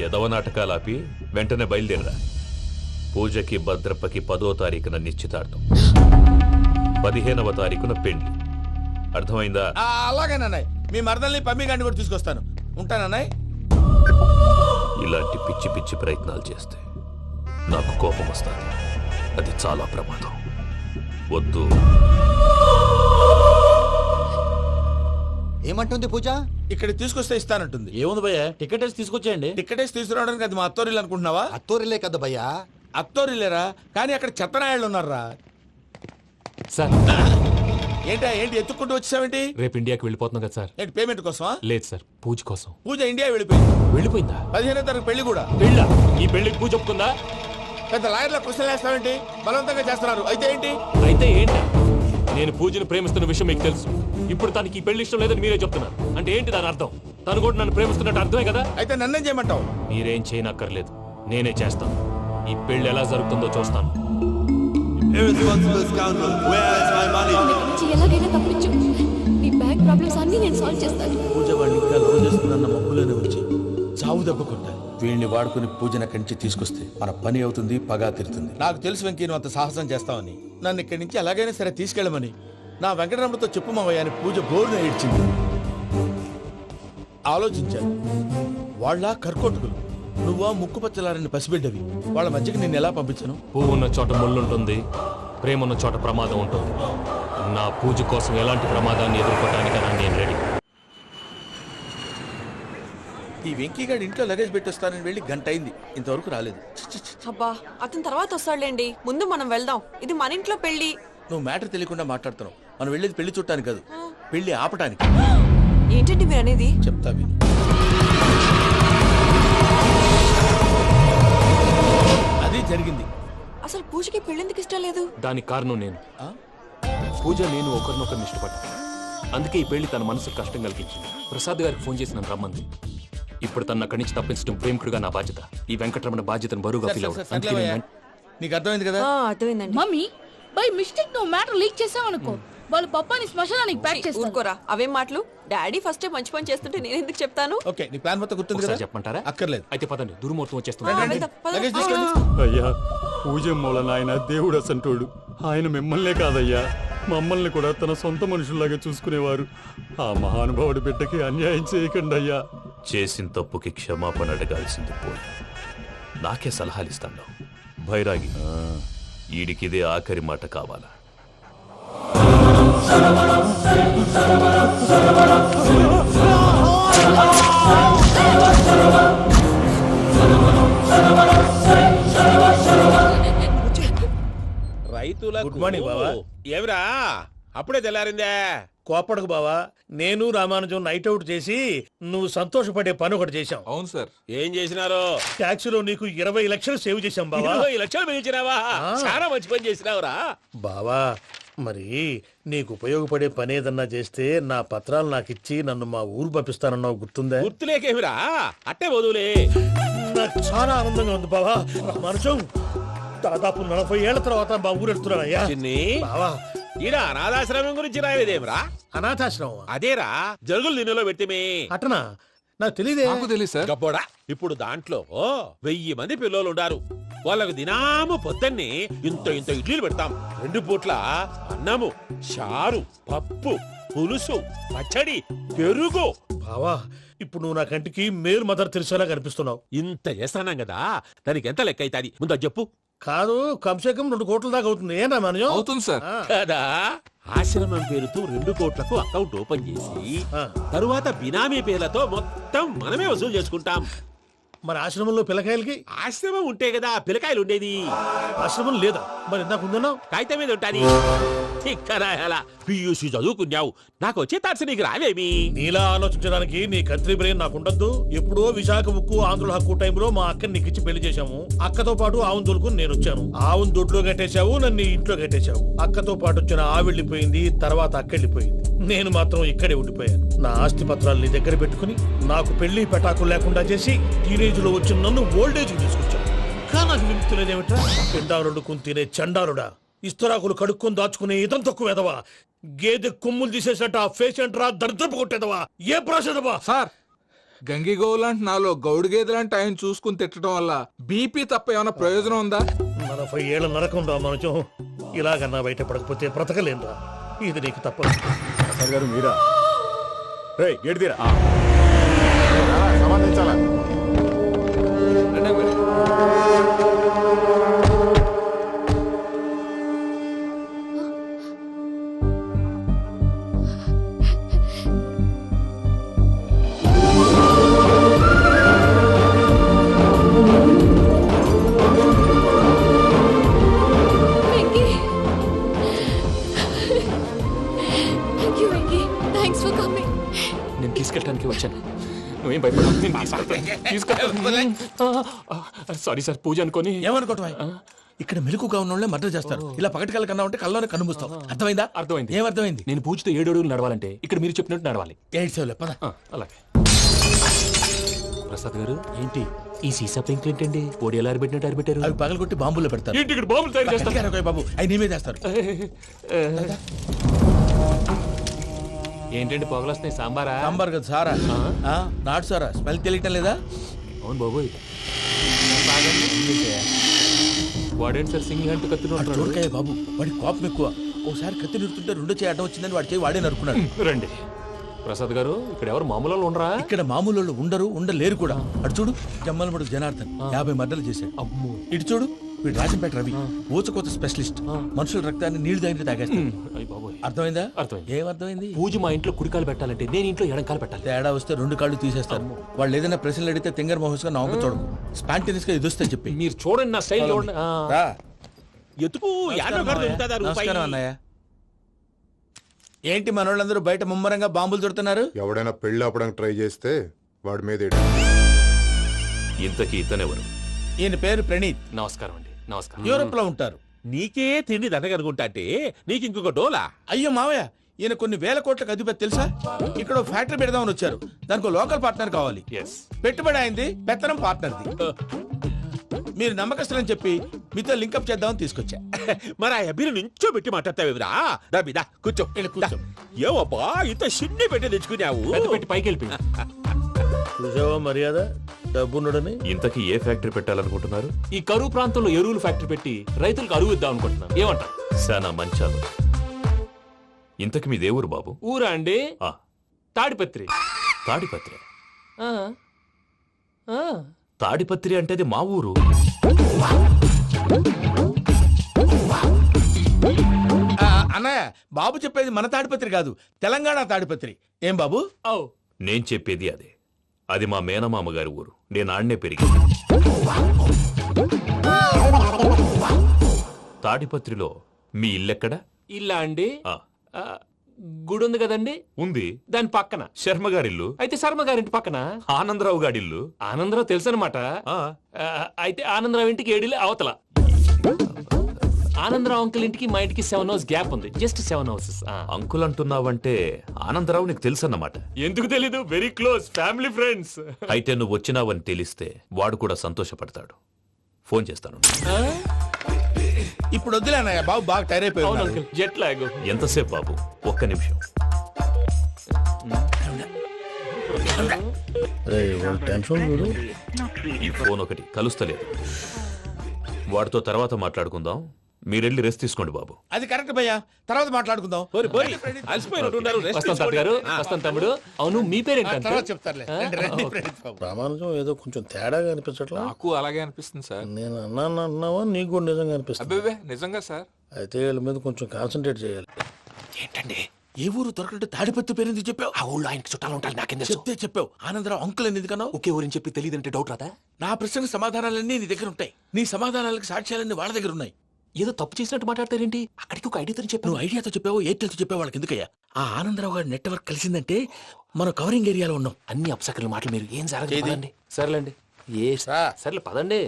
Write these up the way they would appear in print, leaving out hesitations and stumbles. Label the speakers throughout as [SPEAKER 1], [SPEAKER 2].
[SPEAKER 1] ఎదవ నాటకాలు ఆపి వెంటనే బయలుదేరరా. పూజకి భద్రప్పకి 10వ తారీఖున నిశ్చితార్థం, 15వ తారీఖున పెళ్లి. అర్థమైందా?
[SPEAKER 2] అలాగేనన్నాయ్. మీ మరదల్ని పమ్మి గండి కూడా తీసుకొస్తాను. ఉంటానన్నాయ్.
[SPEAKER 1] ఇలాంటి పిచ్చి పిచ్చి ప్రయత్నాలు చేస్తే నాకు కోపం వస్తుంది. అది చాలా ప్రమాదం. వద్దు.
[SPEAKER 3] ఏమంటుంది పూజ?
[SPEAKER 2] ఇక్కడ తీసుకొస్తే ఇస్తానంటుంది.
[SPEAKER 4] ఏముంది భయ్యా, టికెట్ వేసి తీసుకొచ్చేయండి.
[SPEAKER 2] టికెట్ వేసి తీసుకురావడానికి అది మా అత్తోరిల్లు అనుకుంటున్నావా?
[SPEAKER 3] అత్తోరిలే కదా భయ్యా.
[SPEAKER 2] అత్తోరిల్లేరా, కానీ అక్కడ చెత్తనాయాళ్ళు ఉన్నారా.
[SPEAKER 5] సార్
[SPEAKER 2] ఏంటి ఎత్తుక్కుంటూ వచ్చావేంటి?
[SPEAKER 5] రేపు ఇండియాకి వెళ్ళిపోతున్నాం కదా సార్.
[SPEAKER 2] ఏంటి పేమెంట్ కోసమా?
[SPEAKER 5] లేదు సార్, పూజ కోసం.
[SPEAKER 2] పూజ ఇండియా వెళ్ళిపోయింది.
[SPEAKER 5] వెళ్ళిపోయిందా?
[SPEAKER 2] 15వ తారీఖు పెళ్లి కూడా.
[SPEAKER 5] పెళ్ళా? ఈ పెళ్లికి పూజ ఒప్పుకుందా?
[SPEAKER 2] పెద్ద లాయర్ల క్వశ్చన్ వేస్తావేంటి? బలవంతంగా చేస్తున్నారు. అయితే ఏంటి?
[SPEAKER 5] అయితే ఏంటా? నేను పూజను ప్రేమిస్తున్న విషయం మీకు తెలుసు. ఇప్పుడు తనకి ఈ పెళ్లి ఇష్టం లేదని మీరే చెప్తున్నారు. అంటే ఏంటి దాని అర్థం? తను కూడా నన్ను ప్రేమిస్తున్నట్టు అర్థమే కదా.
[SPEAKER 2] అయితే నన్నేం చేయమంటావు?
[SPEAKER 5] మీరేం చేయనక్కర్లేదు, నేనే చేస్తాను. ఈ పెళ్లి ఎలా జరుగుతుందో చూస్తాను.
[SPEAKER 6] ఎలాగైనా తప్పించు. నీ బ్యాంక్ ప్రాబ్లమ్స్ అన్ని నేను సాల్వ్ చేస్తాను.
[SPEAKER 2] పూజ వాడిని ఇంకా లవ్ చేస్తుందన్న మబ్బులోనే వచ్చి చావు దెబ్బ కొట్టాలి. వీడిని వాడుకుని పూజన కంచి తీసుకొస్తే మన పని అవుతుంది, పగా తీరుతుంది. నాకు తెలుసు వెంకీ నువ్వు అంత సాహసం చేస్తావని. నన్ను ఇక్కడి నుంచి ఎలాగైనా సరే తీసుకెళ్ళమని నా వెంకటరమణతో చెప్పు మావయ్య అని పూజ బోరున ఏడ్చింది. ఆలోచించాను. వాళ్ళ కర్కోటకులు, నువ్వా ముక్కుపచ్చలారని పసిబిడ్డవి. వాళ్ళ మధ్యకి నేను ఎలా పంపించను?
[SPEAKER 5] పువ్వు ఉన్న చోట ముళ్ళుంటుంది, ప్రేమ ఉన్న చోట ప్రమాదం ఉంటుంది. నా పూజ కోసం ఎలాంటి ప్రమాదాన్ని ఎదుర్కోవడానికైనా నేను రెడీ.
[SPEAKER 2] ఈ వెంకీగాడి ఇంట్లో లగేజ్ పెట్టొస్తానని వెళ్ళి గంట అయింది, ఇంతవరకు రాలేదు.
[SPEAKER 7] అబ్బా, అతని తర్వాత వస్తాడులేండి. ముందు మనం వెళ్దాం. ఇది మన ఇంట్లో పెళ్లి.
[SPEAKER 2] నువ్వు మ్యాటర్ తెలియకుండా మాట్లాడుతున్నావు. మనం వెళ్ళేది పెళ్లి చుట్టానికి కాదు, పెళ్లి ఆపటానికి.
[SPEAKER 7] ఏంటండి మీరు అనేది?
[SPEAKER 2] చెప్తా విను. అది జరిగింది.
[SPEAKER 7] అసలు పూజకి పెళ్ళెందుకు ఇష్టం లేదు?
[SPEAKER 5] దానికి కారణం నేను. పూజ నేను ఒకరినొకరిని ఇష్టపడ్డా. అందుకే ఈ పెళ్లి తన మనసుకు కష్టం కలిగించింది. ప్రసాద్ గారికి ఫోన్ చేసి నన్ను రమ్మంది. ఇప్పుడు తన అక్కడి నుంచి తప్పించడం ప్రేమికుడిగా నా బాధ్యత. ఈ వెంకటరమణ బాధ్యతను బరువుగా ఫీల్ అవ్వడం.
[SPEAKER 2] నీకు అర్థమైంది కదా?
[SPEAKER 7] అర్థమైందండి.
[SPEAKER 6] మమ్మీ బై మిస్టేక్ నువ్వు మ్యాటర్ లీక్ చేసావనుకో, వాళ్ళు పప్పాని శ్మశానానికి ప్యాక్ చేస్తారు.
[SPEAKER 7] ఊరుకోరా, అవేం మాటలు. డాడీ ఫస్ట్ మంచి పని చేస్తుంటే నేను ఎందుకు చెప్తాను?
[SPEAKER 2] ఓకే, నీ ప్లాన్ మొత్తం గుర్తుంది కదా?
[SPEAKER 5] చెప్పమంటారా?
[SPEAKER 2] అక్కర్లేదు.
[SPEAKER 5] అయితే పదండి, దుర్ముహూర్తం
[SPEAKER 2] రండి,
[SPEAKER 5] వచ్చేస్తుంది.
[SPEAKER 2] రండి. లగేజ్ తీసుకోండి.
[SPEAKER 8] అయ్యా, పూజ మూలన ఆయన దేవుడు అసంటోడు. ఆయన మిమ్మల్నే కాదయ్యా, మమ్మల్ని కూడా తన సొంత మనుషుల్లాగా చూసుకునేవారు. ఆ మహానుభావుడి బిడ్డకి అన్యాయం చేయకండి అయ్యా.
[SPEAKER 1] చేసిన తప్పుకి క్షమాపణ అడగాల్సింది పోయి నాకే సలహాలు ఇస్తాను. భైరాగి, ఈడికిదే ఆఖరి మాట కావాలా?
[SPEAKER 9] రైతుల
[SPEAKER 2] గుడ్ మార్నింగ్ బావా.
[SPEAKER 9] ఏమిరా అప్పుడే తెల్లారిందే?
[SPEAKER 2] కోపడకు బావా, నేను రామానుజం నైట్ అవుట్ చేసి నువ్వు సంతోషపడే పని ఒకటి చేశాం.
[SPEAKER 4] అవును సార్.
[SPEAKER 9] ఏం చేసినారు?
[SPEAKER 2] ట్యాక్సీలో నీకు 20 లక్షలు సేవ్ చేశాం బావా.
[SPEAKER 9] 20 లక్షలు మిగిల్చినావా? చాలా మంచి పని చేసినావురా
[SPEAKER 2] బావా. మరి నీకు ఉపయోగపడే పని ఏదన్నా చేస్తే నా పత్రాలు నాకు ఇచ్చి నన్ను మా ఊరు పంపిస్తానన్నావు, గుర్తుందా?
[SPEAKER 9] గుర్తులేకేమిరా, అట్టే వదులే.
[SPEAKER 2] నాకు చాలా ఆనందంగా ఉంది బావా. రామానుజం, దాదాపు 40 ఏళ్ల తర్వాత మా ఊరు వెళ్తున్నానయ్యా.
[SPEAKER 9] చిన్ని
[SPEAKER 2] బావా,
[SPEAKER 9] ఈడ అనాథాశ్రమం గురించి రాయలేదేమిరా?
[SPEAKER 2] అనాథాశ్రమం
[SPEAKER 9] అదేరా, జరుగులు దీనిలో పెట్టిమే.
[SPEAKER 2] అటనా? నాకు తెలియదే.
[SPEAKER 4] తెలియదు సార్.
[SPEAKER 9] గబ్బోడా, ఇప్పుడు దాంట్లో 1000 మంది పిల్లలు ఉండారు. వాళ్ళకు దినాము పొద్దున్నే ఇంత ఇంత ఇడ్లీలు పెడతాం. 2 పూట్ల అన్నము, చారు, పప్పు, పులుసు, పచ్చడి, పెరుగు.
[SPEAKER 2] బావా, ఇప్పుడు నువ్వు నా కంటికి మేరు మదర్ తెలిసేలా కనిపిస్తున్నావు.
[SPEAKER 9] ఇంత చేస్తానం కదా, దానికి ఎంత లెక్క అవుతుంది ముందు అది చెప్పు.
[SPEAKER 2] కాదు, కంసే కం 2 కోట్ల దాకా అవుతుంది. ఏం రామానుజం?
[SPEAKER 4] అవుతుంది సార్.
[SPEAKER 9] కదా, ఆశ్రమం పేరుతో 2 కోట్లకు అకౌంట్ ఓపెన్ చేసి తరువాత బినామీ పేర్లతో మొత్తం మనమే వసూలు చేసుకుంటాం.
[SPEAKER 2] మరి ఆశ్రమంలో పిల్లకాయలకి?
[SPEAKER 9] ఆశ్రమం ఉంటే కదా పిల్లకాయలు ఉండేది.
[SPEAKER 2] ఆశ్రమం లేదా? మరి ఇందాక ఉందన్నావు.
[SPEAKER 9] కాగితం మీద ఉంటాది. ఇక్కడ పియూసీ చదువుకున్నావు, నాకు వచ్చే తాట్స్ నీకు రావేమి?
[SPEAKER 2] నీలా ఆలోచించడానికి నీ కత్రి బ్రెయిన్ నాకు ఉండద్దు. ఎప్పుడో విశాఖ ఉక్కు ఆంధ్రుల హక్కు టైంలో మా అక్కని నీకిచ్చి పెళ్లి చేశాము. అక్కతో పాటు ఆవును దొడుకుని నేను వచ్చాను. ఆవును దొడ్లో కట్టేశావు, నన్ను ఇంట్లో కట్టేశావు. అక్కతో పాటు వచ్చిన ఆవిళ్ళిపోయింది, తర్వాత అక్కెళ్ళిపోయింది. నేను మాత్రం ఇక్కడే ఉండిపోయాను. నా ఆస్తి పత్రాలు నీ దగ్గర పెట్టుకుని నాకు పెళ్లి పెటాకులు లేకుండా చేసి టీనేజ్ లో వచ్చిన నన్ను ఓల్డేజ్ తీసుకొచ్చావు. కానీ నాకు విముక్తి లేదేమిట్రా? పిండారుడుకుని తినే చండారుడా, ఇస్తరాకులు కడుక్కొని దాచుకునే ఇతం తక్కువ ఎదవా, గేదె కొమ్ములు తీసేసట ఆ పేషెంట్ రా దరిద్రపు కొట్టేదవా, ఏ ప్రాసెదవా?
[SPEAKER 4] సార్,
[SPEAKER 3] గంగిగోవులాంటి నాలో గౌడు గేదెలాంటి ఆయన చూసుకుని తిట్టడం వల్ల బీపీ తప్ప ఏమైనా ప్రయోజనం ఉందా?
[SPEAKER 2] 40 ఏళ్ళ నరకం రా మనచం. ఇలాగన్నా బయట పడకపోతే బ్రతకలేనురా. ఇది నీకు తప్పదు.
[SPEAKER 8] ప్రసాద్ గారు మీరా? రేయ్ గేట్ తీరా.
[SPEAKER 3] సంబంధించాలా?
[SPEAKER 6] Venky thank you Venky, thanks for coming.
[SPEAKER 5] నేను తీసుకెళ్ళడానికి వచ్చాను. నువ్వేం భయపడవు, నేను తీసుకెళ్తాను. సారీ సార్, పూజ అనుకొని.
[SPEAKER 2] ఏమనుకోవటం? ఇక్కడ మెలకుగా ఉన్న వాళ్ళే మర్డర్ చేస్తారు. ఇలా పగటి కళ్ళ కన్నా ఉంటే కళ్ళలోనే కనుమూస్తావు. అర్థమైందా?
[SPEAKER 5] అర్థమైంది.
[SPEAKER 2] ఏమర్థమైంది?
[SPEAKER 5] నేను పూజతో 7 అడుగులు నడవాలంటే ఇక్కడ మీరు చెప్పినట్టు నడవాలి.
[SPEAKER 2] 8 సేవలే పద.
[SPEAKER 5] అలాగే. ప్రసాద్ గారు,
[SPEAKER 2] ఏంటి
[SPEAKER 5] ఈ సీసా పెంకులు ఏంటండి? పొడి ఎలా అరబెట్టినట్టు అరబెట్టారు?
[SPEAKER 2] అవి పగలగొట్టి బాంబుల్లో పెడతారు.
[SPEAKER 5] ఏంటి ఇక్కడ బాబులు తయారు చేస్తారు?
[SPEAKER 2] గట్టిగా అరవై బాబు, అవి నేమే చేస్తారు.
[SPEAKER 5] ఏంటండి పొగలు వస్తున్నాయి? సాంబారా?
[SPEAKER 2] సాంబార్ కదా సారా. నాటు సారా. స్మెల్ తెలియటం లేదా?
[SPEAKER 5] అవును బాబోయ్. వాడేంటి సార్ సింగిల్ హ్యాండ్ కత్తిని
[SPEAKER 2] చూడకాయ బాబు, వాడి కోపం ఎక్కువ. ఒకసారి కత్తి నిరుతుంటే 2 చేయి అడ్డం వచ్చిందని వాడి చేయి వాడే నరుకున్నాడు.
[SPEAKER 5] రండి. ప్రసాద్ గారు, ఇక్కడ ఎవరు మామూలు వాళ్ళు ఉండరా?
[SPEAKER 2] ఇక్కడ మామూలు వాళ్ళు ఉండరు, ఉండలేరు కూడా. అటు చూడు, జమ్మలమడు జనార్దన్ 50 మర్డర్లు చేశాడు.
[SPEAKER 5] అమ్మో.
[SPEAKER 2] ఇటు చూడు, వీడు రాజంపేట రవి ఊచకోత స్పెషలిస్ట్. మనుషుల రక్తాన్ని నీళ్లు దగ్గర తాగేస్తాడు.
[SPEAKER 5] అయ్య బాబోయ్.
[SPEAKER 2] అర్థమైందా?
[SPEAKER 5] అర్థమైంది.
[SPEAKER 2] ఏమర్థమైంది?
[SPEAKER 5] పూజ మా ఇంట్లో కుడికాలు పెట్టాలంటే నేను ఇంట్లో ఎడంకాలు పెట్టాలి.
[SPEAKER 2] తేడా వస్తే 2 కాళ్ళు తీసేస్తారు. వాళ్ళు ఏదైనా ప్రశ్నలు అడిగితే తింగర్ మహోస్ గా నవ్వు చూడకు. స్పాంటినియస్ గా ఎదుస్తా చెప్పి.
[SPEAKER 5] మీరు చూడండి, నా స్టైల్ చూడండి.
[SPEAKER 2] రా.
[SPEAKER 9] ఎతుకు
[SPEAKER 2] నమస్కారం అన్నయ్య. ఏంటి మనోళ్ళందరూ బయట ముమ్మరంగా బాంబులు దొరుకుతున్నారు?
[SPEAKER 10] ఎవడైనా పెళ్లి ఆపడానికి ట్రై చేస్తే వాడి మీద
[SPEAKER 1] ఇంతకీ ఇతనెవరు?
[SPEAKER 2] ఈయన పేరు ప్రణీత్.
[SPEAKER 5] నమస్కారం అండి. నమస్కారం.
[SPEAKER 2] యూరోప్ లో ఉంటారు.
[SPEAKER 9] నీకే తిండి దండగనుకుంటా అంటే నీకు ఇంకొక డోలా?
[SPEAKER 2] అయ్యో మావయ్య, ఈయన కొన్ని వేల కోట్లకు అధిపతి తెలుసా? ఇక్కడ ఓ ఫ్యాక్టరీ పెడదామని వచ్చారు. దానికి లోకల్ పార్ట్నర్ కావాలి.
[SPEAKER 5] ఎస్.
[SPEAKER 2] పెట్టుబడి అయింది, పెత్తనం పార్ట్నర్ది. మీరు నమ్మకస్తులని చెప్పి మీతో లింకప్ చేద్దామని తీసుకొచ్చా.
[SPEAKER 9] మరి ఆ అబ్బిని నుంచో పెట్టి మాట్లాడతావురా? రబిదా కూర్చో.
[SPEAKER 2] కూర్చో.
[SPEAKER 9] ఏవబ్బా ఇంత సిన్ని పెట్టి తెచ్చుకున్నావు?
[SPEAKER 5] పెద్ద పెట్టి పైకి వెళ్ళిపోయి.
[SPEAKER 2] చూసావా మర్యాద, డబ్బున్నడని.
[SPEAKER 1] ఇంతకీ ఏ ఫ్యాక్టరీ పెట్టాలనుకుంటున్నారు?
[SPEAKER 5] ఈ కరువు ప్రాంతంలో ఎరువులు ఫ్యాక్టరీ పెట్టి రైతులకు అరువు ఇద్దాం అనుకుంటున్నాను. ఏమంటారు?
[SPEAKER 1] శానా మంచాలు. ఇంతకి మీ దేవురు బాబు?
[SPEAKER 5] ఊరా అండి?
[SPEAKER 1] ఆ,
[SPEAKER 5] తాడిపత్రి.
[SPEAKER 1] తాడిపత్రి.
[SPEAKER 5] ఆ. ఆ.
[SPEAKER 1] తాడిపత్రి అంటే అది మా ఊరు.
[SPEAKER 2] అన్నయ్య, బాబు చెప్పేది మన తాడిపత్రి కాదు, తెలంగాణ తాడిపత్రి. ఏం బాబు?
[SPEAKER 5] ఓ.
[SPEAKER 1] నేను చెప్పేది అదే. అది మా మేనమామ గారి ఊరు. నేను ఆడనే పెరిగి. తాడిపత్రిలో మీ ఇల్లెక్కడ?
[SPEAKER 5] ఇల్లా అండి?
[SPEAKER 1] ఆ,
[SPEAKER 5] ఆ, గుడి ఉంది కదండి,
[SPEAKER 1] ఉంది.
[SPEAKER 5] దాని పక్కన.
[SPEAKER 1] శర్మ గారిల్లు.
[SPEAKER 5] అయితే శర్మ గారింటి పక్కన
[SPEAKER 1] ఆనందరావు గారిల్లు.
[SPEAKER 5] ఆనందరావు తెలుసు అనమాట. అయితే ఆనందరావు ఇంటికి 7 అవతల. ఆనందరావు అంకుల్ ఇంటికి మా ఇంటికి 7 hours గ్యాప్ ఉంది. Just 7 hours.
[SPEAKER 1] అంకుల్ అంటున్నావంటే ఆనందరావు నీకు తెలుసన్నమాట.
[SPEAKER 5] ఎందుకు తెలీదు? Very close family friends.
[SPEAKER 1] అయితే నువ్వు వచ్చినావని తెలిస్తే వాడు కూడా సంతోషపడతాడు. ఫోన్ చేస్తాను.
[SPEAKER 2] ఇప్పుడు వద్దులే అన్నయ్య, బాబు బాగా టైర్
[SPEAKER 5] అవును
[SPEAKER 2] అయిపోయాడు.
[SPEAKER 5] Uncle, jet lag.
[SPEAKER 1] ఎంతసేపు బాబు? ఒక్క నిమిషం. ఈ ఫోన్ ఒకటి కలుస్తలేదు. వాడితో తర్వాత మాట్లాడుకుందాం. మీరెళ్ళి రెస్ట్ తీసుకోండి బాబు.
[SPEAKER 2] అది కరెక్ట్ భయ్యా, తర్వాత మాట్లాడుకుందాం.
[SPEAKER 9] అలసిపోయినట్టున్నారు. రెస్ట్
[SPEAKER 5] వస్తాం తాత గారు, వస్తాం తమ్ముడు. అవును, మీ పేరేంటి
[SPEAKER 2] తర్వాత
[SPEAKER 5] అంకుల్?
[SPEAKER 2] చెప్తారులే. రండి, రండి, ప్రణీత్ బాబు.
[SPEAKER 11] ప్రామాణికం ఏదో కొంచెం తేడాగా అనిపించట్లా?
[SPEAKER 3] నాకు అలాగే అనిపిస్తుంది సార్.
[SPEAKER 11] నేను అన్నాను అంటున్నావా, నీకు కూడా నిజంగా అనిపిస్తుంది?
[SPEAKER 3] అబ్బే నిజంగా సార్.
[SPEAKER 11] అయితే వీళ్ళ మీద కొంచెం కాన్సన్ట్రేట్ చేయాలి.
[SPEAKER 5] ఏంటండి?
[SPEAKER 2] ఏ ఊరు దొరకట్టు తాడిపత్రి పేరు ఎందుకు చెప్పావు?
[SPEAKER 5] ఆ ఊళ్ళో ఆయనకి చుట్టాలు ఉంటారు. నాకేం
[SPEAKER 2] చెప్తే చెప్పావు. ఆనందరావు అంకుల్ అని ఎందుకన్నావు?
[SPEAKER 5] ఒకే ఊరిని చెప్పి తెలియదంటే డౌట్ రాదా?
[SPEAKER 2] నా ప్రశ్నకు సమాధానాలన్నీ నీ దగ్గర ఉంటాయి. నీ సమాధానాలకు సాక్ష్యాలన్నీ వాళ్ళ దగ్గర ఉన్నాయి.
[SPEAKER 5] ఏదో తప్పు చేసినట్టు మాట్లాడతారేంటి? అక్కడికి ఒక ఐడియాతో చెప్పాను.
[SPEAKER 2] నువ్వు ఐడియాతో చెప్పావు, ఎయిర్టెల్తో చెప్పావు, వాళ్ళకి ఎందుకయ్యా? ఆ ఆనందరావు గారి నెట్వర్క్ కలిసిందంటే మనం కవరింగ్ ఏరియాలో ఉన్నాం.
[SPEAKER 5] అన్ని అప్సకర్ల మాటలు మీరు ఏం జరగదండి. సర్లేండి. ఏ సర్లే పదండి.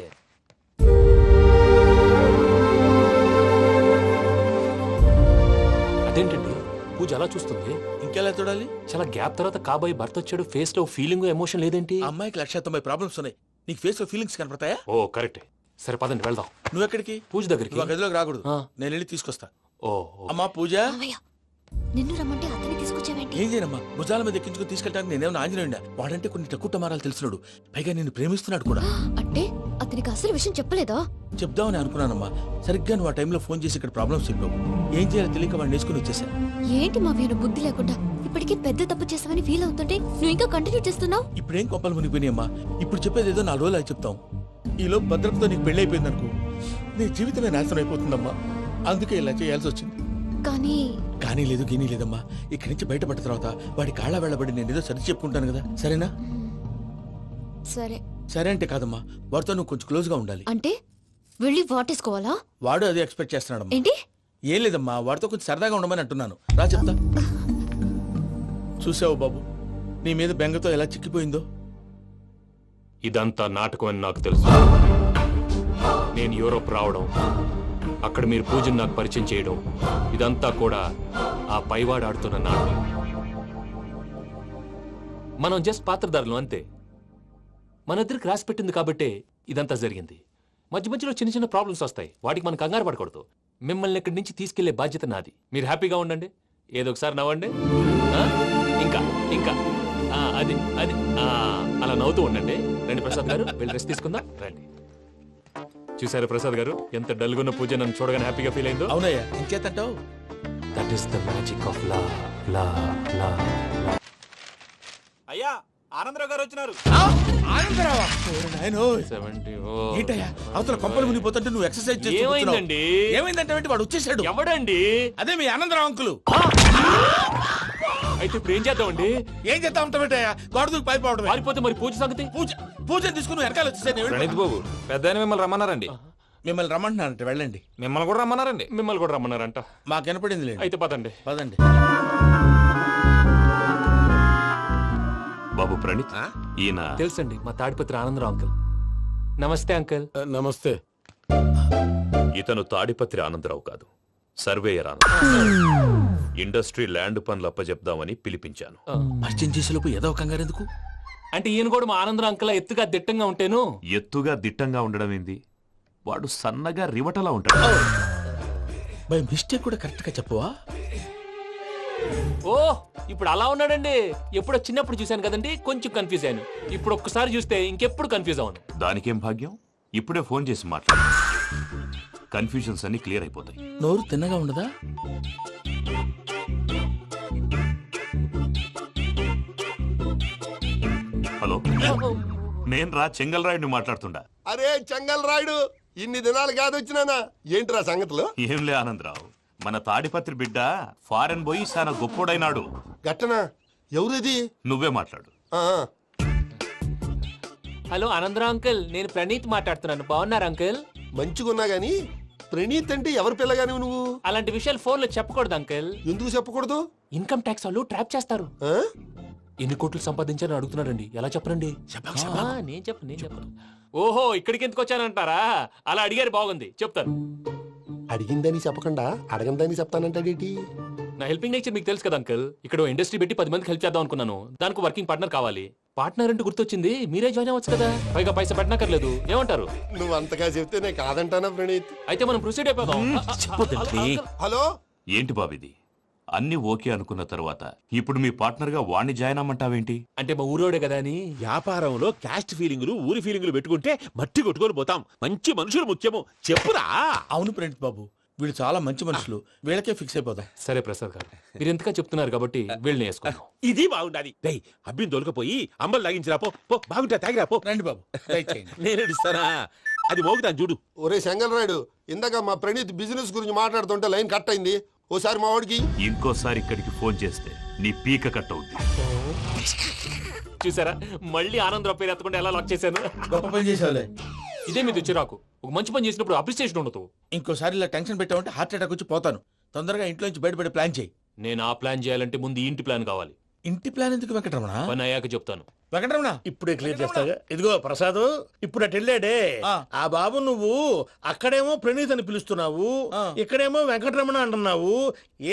[SPEAKER 5] అదేంటండి పూజ అలా చూస్తుంది?
[SPEAKER 2] ఇంకెలా చూడాలి?
[SPEAKER 5] చాలా గ్యాప్ తర్వాత కాబోయే భర్త వచ్చాడు. ఫేస్ లో ఫీలింగ్ ఎమోషన్ లేదేంటి?
[SPEAKER 2] ఆ అమ్మాయికి 190 ప్రాబ్లమ్స్ ఉన్నాయి. నీకు ఫేస్ లో ఫీలింగ్స్ కనపడతాయా?
[SPEAKER 5] ఓ కరెక్ట్. సరే పదండి వెళ్దాం.
[SPEAKER 2] నువ్వు ఎక్కడికి?
[SPEAKER 5] పూజ దగ్గరికి.
[SPEAKER 2] నువ్వు ఆ గదిలోకి రాకూడదు.
[SPEAKER 5] ఆ.
[SPEAKER 2] నేను వెళ్ళి తీసుకొస్తా.
[SPEAKER 5] ఓ
[SPEAKER 2] అమ్మా పూజ,
[SPEAKER 6] నిన్ను రమ్మంటే అతన్ని తీసుకొచ్చి
[SPEAKER 12] తీసుకొచ్చావేంటి?
[SPEAKER 11] ఏం చేయనమ్మా, భుజాల మీద ఎక్కించుకుని తీసుకెళ్ళడానికి నేనేమన్నా ఆంజనేయుడా? వాడంటే కొన్ని తక్కువ టమారాలు తెలిసినాడు, పైగా నేను ప్రేమిస్తున్నాడు కూడా.
[SPEAKER 12] అంటే అతనికి అసలు విషయం చెప్పలేదా?
[SPEAKER 11] చెప్దామని అనుకున్నానమ్మా, సరిగ్గా నువ్వు ఆ టైంలో ఫోన్ చేసి ఇక్కడ ప్రాబ్లమ్స్ చెప్పావు. ఏం చేయాలో తెలియక వాడిని నేర్చుకుని వచ్చేసా.
[SPEAKER 12] ఏంటి మా వీరు బుద్ధి లేకుండా ఇప్పటికే పెద్ద తప్పు చేసావని ఫీల్ అవుతుంటే నువ్వు ఇంకా కంటిన్యూ చేస్తున్నావు.
[SPEAKER 11] ఇప్పుడేం కొప్పలు మునిగిపోయినాయమ్మా, ఇప్పుడు చెప్పేది ఏదో 4 రోజులు అయి చెప్తాం. ఈలోపు భద్రతతో నీకు పెళ్లి అయిపోయింది అనుకో, నీ జీవితమే నాశనం అయిపోతుందమ్మా. అందుకే ఇలా చేయాల్సి వచ్చింది. కానీ లేదు గీనీ లేదమ్మా. ఇక్కడి నుంచి బయటపడ్డ తర్వాత వాడి కాళ్ళ వెళ్ళబడి నేను ఏదో సరి చెప్పుకుంటాను కదా, సరేనా?
[SPEAKER 12] సరే.
[SPEAKER 11] సరే అంటే కాదమ్మా, వాడితో నువ్వు కొంచెం క్లోజ్ గా ఉండాలి.
[SPEAKER 12] అంటే వెళ్ళి వాటేసుకోవాలా?
[SPEAKER 11] వాడు అదే ఎక్స్పెక్ట్ చేస్తున్నాడమ్మా.
[SPEAKER 12] ఏంటి?
[SPEAKER 11] ఏం లేదమ్మా, వాడితో కొంచెం సరదాగా ఉండమని అంటున్నాను. రా చెప్తా. చూసావు బాబు, నీ మీద బెంగతో ఎలా చిక్కిపోయిందో.
[SPEAKER 5] ఇదంతా నాటకం అని నాకు తెలుసు. నేను యూరోప్ రావడం, అక్కడ మీరు పూజను నాకు పరిచయం చేయడం, ఇదంతా కూడా ఆ పైవాడు ఆడుతున్న నాటకం. మనం జస్ట్ పాత్రధారులు అంతే. మన ఇద్దరికి రాసి పెట్టింది కాబట్టే ఇదంతా జరిగింది. మధ్య మధ్యలో చిన్న చిన్న ప్రాబ్లమ్స్ వస్తాయి, వాటికి మనం కంగారు పడకూడదు. మిమ్మల్ని ఇక్కడి నుంచి తీసుకెళ్లే బాధ్యత నాది. మీరు హ్యాపీగా ఉండండి, ఏదో ఒకసారి నవ్వండి. ఇంకా ఇంకా అది అది అలా నవ్వుతూ ఉండండి. రండి ప్రసాద్ గారు, వెళ్ళి రెస్ట్ తీసుకుందాం రండి. చూసారా ప్రసాద్ గారు, ఎంత డల్గున్న పూజ నన్ను చూడగానే హ్యాపీగా ఫీల్ అయిందో?
[SPEAKER 11] అవునయ్యా, ఇంకేతంటావు?
[SPEAKER 5] That is the magic of love.
[SPEAKER 4] అయ్యా ఆనందరావు గారు వచ్చినారు.
[SPEAKER 11] ఆనందరావా? ఏంటయ్యా అవతల కొంపలు మునిగిపోతుంటే నువ్వు ఎక్సర్సైజ్ చేస్తూ
[SPEAKER 5] ఏమైందండి?
[SPEAKER 11] ఏమైందంటే వాడు వచ్చేసాడు.
[SPEAKER 5] ఎవడండి?
[SPEAKER 11] అదే మీ ఆనందరావు అంకులు.
[SPEAKER 5] అయితే ఇప్పుడు ఏం చేద్దామండి?
[SPEAKER 11] ఏం చేద్దాం ఉంటావేటయ్యా, గోడ దూకి పైపోవడం.
[SPEAKER 5] పారిపోతే మరి పూజ సంగతి?
[SPEAKER 11] పూజ తీసుకుని వెనకాల వచ్చేసాను.
[SPEAKER 4] ప్రణీత్ బాబు, పెద్ద మిమ్మల్ని రమ్మన్నారండి.
[SPEAKER 11] మిమ్మల్ని రమ్మంటున్నారంట, వెళ్ళండి.
[SPEAKER 4] మిమ్మల్ని కూడా రమ్మన్నారండి.
[SPEAKER 5] మిమ్మల్ని కూడా రమ్మన్నారంట.
[SPEAKER 11] మాకు వినపడింది లేదు.
[SPEAKER 5] అయితే పదండి.
[SPEAKER 11] పదండి.
[SPEAKER 1] బాబు ప్రణీత్, ఈయన
[SPEAKER 5] తెలుసండి, మా తాడిపత్రి ఆనందరావు అంకుల్. నమస్తే అంకుల్.
[SPEAKER 11] నమస్తే.
[SPEAKER 1] ఇతను తాడిపత్రి ఆనందరావు కాదు, సర్వేయర్ ఆనందరావు. ఇండస్ట్రీ ల్యాండ్ పనులు అప్పచెప్దామని పిలిపించాను.
[SPEAKER 11] పరిచయం చేసేలోపు ఏదో కంగారు ఎందుకు?
[SPEAKER 5] అంటే ఈయన కూడా మా ఆనందరావు అంకుల్ ఎత్తుగా దిట్టంగా ఉంటేను.
[SPEAKER 1] ఎత్తుగా దిట్టంగా ఉండడం ఏంది, వాడు సన్నగా రివటలా ఉంటాడు.
[SPEAKER 11] బై మిస్టేక్ కూడా కరెక్ట్ గా చెప్పవా?
[SPEAKER 5] ఓ ఇప్పుడు అలా ఉన్నాడండి. ఎప్పుడో చిన్నప్పుడు చూశాను కదండి, కొంచెం కన్ఫ్యూజ్ అయ్యాను. ఇప్పుడు ఒక్కసారి చూస్తే ఇంకెప్పుడు కన్ఫ్యూజ్ అవ్వను.
[SPEAKER 1] దానికేం భాగ్యం, ఇప్పుడే ఫోన్ చేసి మాట్లాడు, కన్ఫ్యూజన్స్ అన్ని క్లియర్ అయిపోతాయి.
[SPEAKER 11] నోరు తిన్నగా ఉండదా?
[SPEAKER 1] హలో, నేను రా చెంగల్ రాయుడిని మాట్లాడుతుండా.
[SPEAKER 13] అరే చెంగల్ రాయుడు, ఇన్ని దినాలు కాదు వచ్చినానా? ఏంట్రా సంగతులు?
[SPEAKER 1] ఏంలే ఆనందరావు, మన తాడిపత్రి బిడ్డ ఫారెన్ పోయి చాలా గొప్పోడైనాడు.
[SPEAKER 13] గట్టనా? ఎవరిది?
[SPEAKER 1] నువ్వే మాట్లాడు.
[SPEAKER 5] హలో ఆనందరావు అంకుల్, నేను ప్రణీత్ మాట్లాడుతున్నాను. బాగున్నారు అంకుల్?
[SPEAKER 13] మంచిగున్నా గాని ప్రణీత్ అంటే ఎవరి పిల్లగాని నువ్వు?
[SPEAKER 5] అలాంటి విషయాలు ఫోన్ లో చెప్పకూడదు అంకుల్.
[SPEAKER 13] ఎందుకు చెప్పకూడదు?
[SPEAKER 5] ఇన్కమ్ ట్యాక్స్ వాళ్ళు ట్రాప్ చేస్తారు. ఎన్ని కోట్లు సంపాదించాలని అడుగుతున్నారండి, ఎలా చెప్పరండి? నేను చెప్పను. ఓహో, ఇక్కడికి ఎందుకు వచ్చానంటారా? అలా అడిగారు, బాగుంది, చెప్తాను.
[SPEAKER 13] అడిగిందని చెప్పకుండా అడగందని చెప్తానంటాడేటి?
[SPEAKER 5] నా హెల్పింగ్ నేచర్ మీకు తెలుసు కదా అంకుల్. ఇక్కడ ఇండస్ట్రీ పెట్టి 10 మందికి హెల్ప్ చేద్దాం అనుకున్నాను. దానికి వర్కింగ్ పార్ట్నర్ కావాలి. పార్ట్నర్ అంటే గుర్తొచ్చింది, మీరే జాయిన్ అవ్వచ్చు కదా, పైగా పైసా పెట్టనక్కర్లేదు. ఏమంటారు?
[SPEAKER 13] నువ్వు అంతగా చెప్తే నేను కాదంటానా ప్రణీత్?
[SPEAKER 5] అయితే మనం ప్రొసీడ్ అయిపోదాం.
[SPEAKER 13] హలో,
[SPEAKER 1] ఏంటి బాబిది, అన్ని ఓకే అనుకున్న తర్వాత ఇప్పుడు మీ పార్ట్నర్ గా వాణ్ణి జాయిన్ అమ్మంటావేంటి?
[SPEAKER 5] అంటే మా ఊరోడే కదా అని.
[SPEAKER 9] వ్యాపారంలో క్యాస్ట్ ఫీలింగులు, ఊరి ఫీలింగులు పెట్టుకుంటే మట్టి కొట్టుకొని పోతాం. మంచి మనుషులు ముఖ్యము, చెప్పురా.
[SPEAKER 11] అవును ప్రణీత్ బాబు, వీళ్ళు చాలా మంచి మనుషులు, వీళ్ళకే ఫిక్స్ అయిపోదాం.
[SPEAKER 5] సరే ప్రసాద్ గారు, మీరు ఎంతగా చెప్తున్నారు కాబట్టి వీళ్ళని వేసుకుందాం.
[SPEAKER 9] ఇది బాగుండాలి. డై అబ్బిని దొలకపోయి అంబలు లాగించిరా పో. బాగుంటా, తాగిరా పో.
[SPEAKER 11] రండి బాబు,
[SPEAKER 9] నేను ఇస్తానా? అది మోగుతాను చూడు.
[SPEAKER 13] ఒరే చెంగల్ రాయుడు, ఇందాక మా ప్రణీత్ బిజినెస్ గురించి మాట్లాడుతుంటే లైన్ కట్ అయింది. ఓసారి మా వాడికి
[SPEAKER 1] ఇంకోసారి ఇక్కడికి ఫోన్ చేస్తే నీ పీక కట్ అవుద్ది.
[SPEAKER 5] చూసారా, మళ్ళీ ఆనందరావు పేరు ఎత్తకుండా ఎలా లాక్ చేశాను.
[SPEAKER 11] గొప్ప పని చేసావులే.
[SPEAKER 5] ఇదే మీద చిరాకు. ఒక మంచి పని చేసినప్పుడు అప్రిసియేషన్ ఉండదు.
[SPEAKER 11] ఇంకోసారి ఇలా టెన్షన్ పెట్టామంటే హార్ట్ అటాక్ వచ్చి పోతాను. తొందరగా ఇంట్లో నుంచి బయటపడే ప్లాన్ చేయి.
[SPEAKER 5] నేను ఆ ప్లాన్ చేయాలంటే ముందు ఈ ఇంటి ప్లాన్ కావాలి.
[SPEAKER 11] ఇంటి ప్లాన్ ఎందుకు వెంకటరమణ?
[SPEAKER 5] పని అయ్యాక చెప్తాను.
[SPEAKER 11] వెంకటరమణ
[SPEAKER 2] ఇప్పుడే క్లియర్ చేస్తాగా. ఇదిగో ప్రసాద్, ఇప్పుడు అటు వెళ్ళాడే ఆ బాబు, నువ్వు అక్కడేమో ప్రణీత్ అని పిలుస్తున్నావు, ఇక్కడేమో వెంకటరమణ అంటున్నావు.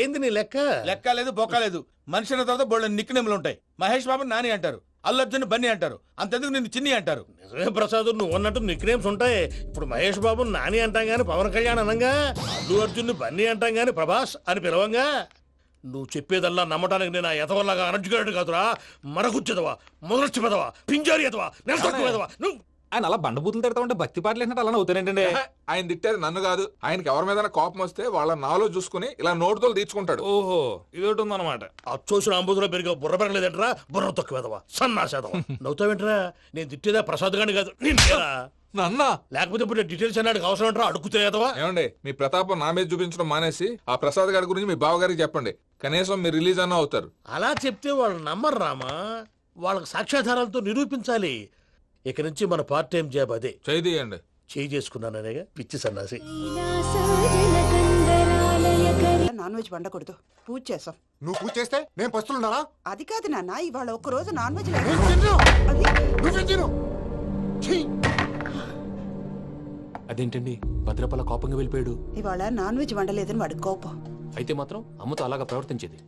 [SPEAKER 2] ఏంది నీ లెక్క?
[SPEAKER 11] లెక్క లేదు, బొక్క లేదు. మనిషి అన్న తర్వాత బోళ్ళ నిక్నెములు ఉంటాయి. మహేష్ బాబు నాని అంటారు, అల్లు అర్జున్ బన్నీ అంటారు, అంతెందుకు నిన్ను చిన్ని అంటారు.
[SPEAKER 2] నిజమే ప్రసాద్, నువ్వు అన్నట్టు నిక్నేమ్స్ ఉంటాయి. ఇప్పుడు మహేష్ బాబు నాని అంటాం గాని పవన్ కళ్యాణ్ అనంగా, అల్లు అర్జున్ బన్నీ అంటాం గాని ప్రభాస్ అని పిలవంగా. నువ్వు చెప్పేదల్లా నమ్మటానికి నేను ఎదవల్లాగా అనర్జుకేటెడ్ కాదురా. మరగుచ్చదవా, మొదలచ్చి పెదవా, పింజారి ఎదవా, నెల తక్కువ ఎదవా నువ్వు.
[SPEAKER 4] ఆయన అలా బండబూతులు తిడతా ఉంటే భక్తి పాటలు ఏంటంటే అలా అవుతానంటే.
[SPEAKER 3] ఆయన తిట్టేది నన్ను కాదు, ఆయనకి ఎవరి మీద కోపం వస్తే వాళ్ళ నాలో చూసుకుని ఇలా నోటుతో తీర్చుకుంటాడు.
[SPEAKER 4] ఓహో ఇదొకటి ఉందన్నమాట.
[SPEAKER 2] అచ్చోసిన అంబుధులో పెరిగే బుర్ర పెరగలేదంటరా, బుర్ర తక్కువ ఎదవా, సన్నాసేదవా. నవ్వుతావేంట్రా? నేను తిట్టేదా ప్రసాద్ గాని కాదు నిన్నేరా.
[SPEAKER 3] నన్నా
[SPEAKER 2] లేకపోతే ఇప్పుడు డీటెయిల్స్ అన్నాడు అవసరం అంటారా? అడుగుతాయేదవా.
[SPEAKER 3] ఏమండి, మీ ప్రతాపం నా మీద చూపించడం మానేసి ఆ ప్రసాద్ గారి గురించి మీ బావగారికి చెప్పండి. కనీసం మీరు రిలీజ్ అన్న అవుతారు.
[SPEAKER 2] అలా చెప్తే వాళ్ళు నమ్మరు రామా. వాళ్ళకి సాక్ష్యాధారాలతో నిరూపించాలి. ఇక నుంచి మన పార్ట్ టైం జాబ్ అదే.
[SPEAKER 3] చేయండి.
[SPEAKER 2] చేయి చేసుకున్నాననేగా పిచ్చి సన్నాసి.
[SPEAKER 14] నాన్ వెజ్ వండకూడదు, పూజ చేసాం.
[SPEAKER 13] నువ్వు పూజ చేస్తే నేను పస్తులున్నారా?
[SPEAKER 14] అది కాదు నాన్న, ఇవాళ ఒక్క రోజు నాన్ వెజ్
[SPEAKER 5] అదేంటండి భద్రపల కోపంగా వెళ్ళిపోయాడు?
[SPEAKER 14] ఇవాళ నాన్ వెజ్ వండలేదని వాడి కోపం.
[SPEAKER 5] అయితే మాత్రం అమ్మతో అలాగా ప్రవర్తించేది.